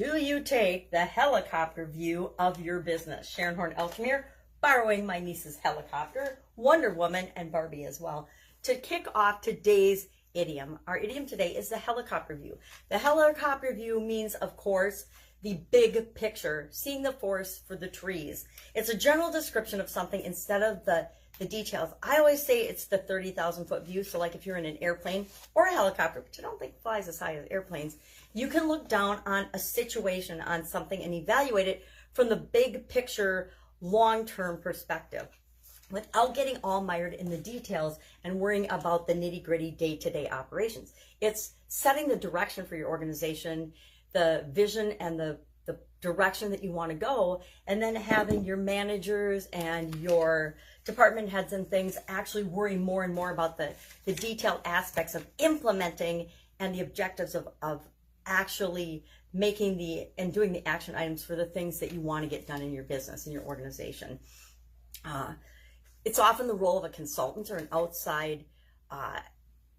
Do you take the helicopter view of your business? Sharon Horne-Ellstrom here, borrowing my niece's helicopter, Wonder Woman, and Barbie as well, to kick off today's idiom. Our idiom today is the helicopter view. The helicopter view means, of course, the big picture, seeing the forest for the trees. It's a general description of something instead of the details. I always say it's the 30,000 foot view. So like if you're in an airplane or a helicopter, which I don't think flies as high as airplanes, you can look down on a situation, on something, and evaluate it from the big picture, long-term perspective, without getting all mired in the details and worrying about the nitty-gritty day-to-day operations. It's setting the direction for your organization, the vision and the direction that you want to go, and then having your managers and your department heads and things actually worry more and more about the detailed aspects of implementing and the objectives of actually making and doing the action items for the things that you want to get done in your business, in your organization. It's often the role of a consultant or an outside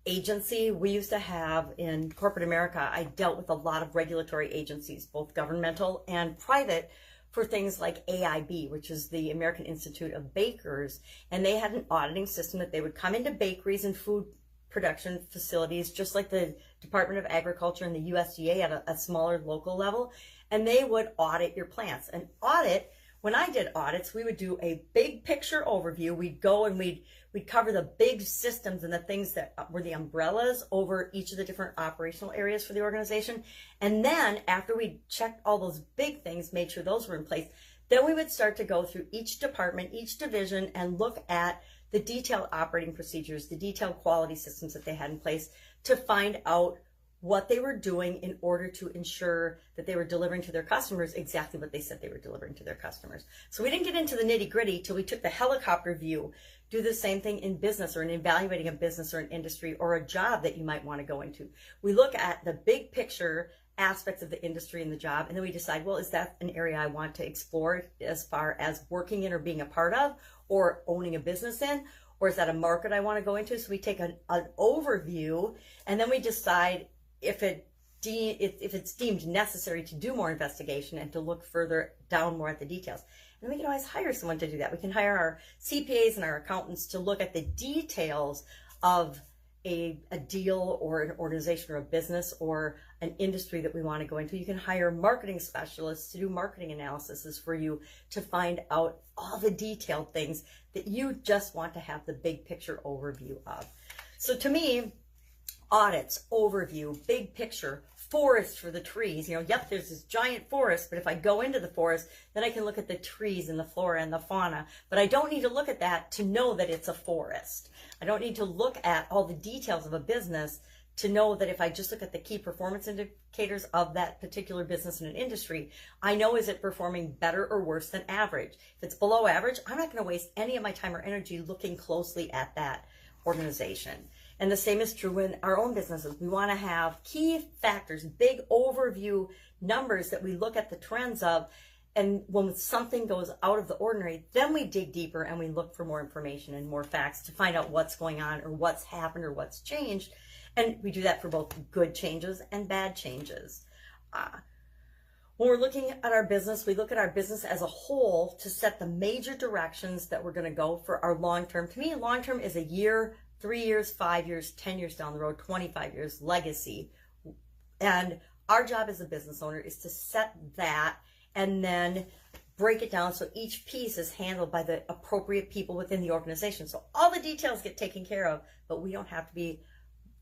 agency. We used to have in corporate America, I dealt with a lot of regulatory agencies, both governmental and private, for things like AIB, which is the American Institute of Bakers. And they had an auditing system that they would come into bakeries and food production facilities, just like the Department of Agriculture and the USDA at a smaller local level. And they would audit your plants. And when I did audits, we would do a big picture overview. We'd go and we'd cover the big systems and the things that were the umbrellas over each of the different operational areas for the organization. And then after we checked all those big things, made sure those were in place, then we would start to go through each department, each division, and look at the detailed operating procedures, the detailed quality systems that they had in place to find out what they were doing in order to ensure that they were delivering to their customers exactly what they said they were delivering to their customers. So we didn't get into the nitty-gritty till we took the helicopter view. Do the same thing in business or in evaluating a business or an industry or a job that you might want to go into. We look at the big picture aspects of the industry and the job, and then we decide, well, is that an area I want to explore as far as working in or being a part of or owning a business in? Or is that a market I want to go into? So we take an overview, and then we decide if it's deemed necessary to do more investigation and to look further down more at the details. And we can always hire someone to do that. We can hire our CPAs and our accountants to look at the details of a deal or an organization or a business or an industry that we want to go into. You can hire marketing specialists to do marketing analysis for you to find out all the detailed things that you just want to have the big picture overview of. So to me, audits, overview, big picture, forest for the trees. Yep, there's this giant forest, but if I go into the forest, then I can look at the trees and the flora and the fauna. But I don't need to look at that to know that it's a forest. I don't need to look at all the details of a business to know that if I just look at the key performance indicators of that particular business in an industry, I know, is it performing better or worse than average? If it's below average, I'm not going to waste any of my time or energy looking closely at that organization. And the same is true in our own businesses. We want to have key factors, big overview numbers that we look at the trends of. And when something goes out of the ordinary, then we dig deeper and we look for more information and more facts to find out what's going on or what's happened or what's changed. And we do that for both good changes and bad changes. When we're looking at our business, we look at our business as a whole to set the major directions that we're going to go for our long-term. To me, long-term is a year, 3 years, 5 years, 10 years down the road, 25 years, legacy. And our job as a business owner is to set that and then break it down so each piece is handled by the appropriate people within the organization. So all the details get taken care of, but we don't have to be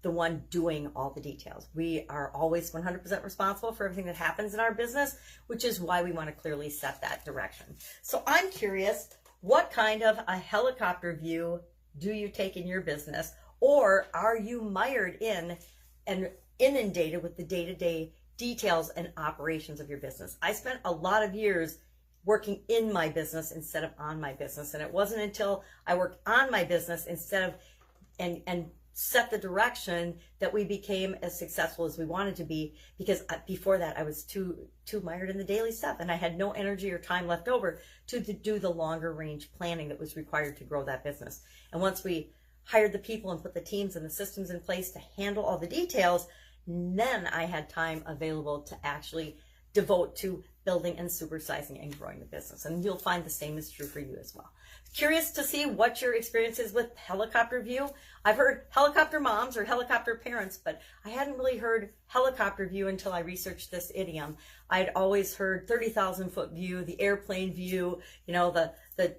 the one doing all the details. We are always 100% responsible for everything that happens in our business, which is why we want to clearly set that direction. So I'm curious, what kind of a helicopter view do you take in your business, or are you mired in and inundated with the day-to-day details and operations of your business? I spent a lot of years working in my business instead of on my business, and it wasn't until I worked on my business instead of and set the direction that we became as successful as we wanted to be, because before that I was too mired in the daily stuff and I had no energy or time left over to do the longer range planning that was required to grow that business. And once we hired the people and put the teams and the systems in place to handle all the details, then I had time available to actually devote to building and supersizing and growing the business. And you'll find the same is true for you as well. Curious to see what your experience is with helicopter view? I've heard helicopter moms or helicopter parents, but I hadn't really heard helicopter view until I researched this idiom. I'd always heard 30,000 foot view, the airplane view, you know, the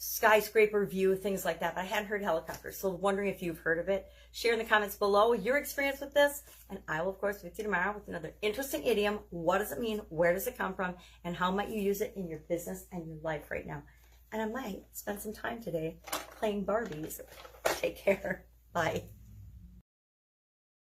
skyscraper view, things like that. But I hadn't heard helicopter. So wondering if you've heard of it. Share in the comments below your experience with this. And I will, of course, be with you tomorrow with another interesting idiom. What does it mean? Where does it come from? And how might you use it in your business and your life right now? And I might spend some time today playing Barbies. Take care. Bye.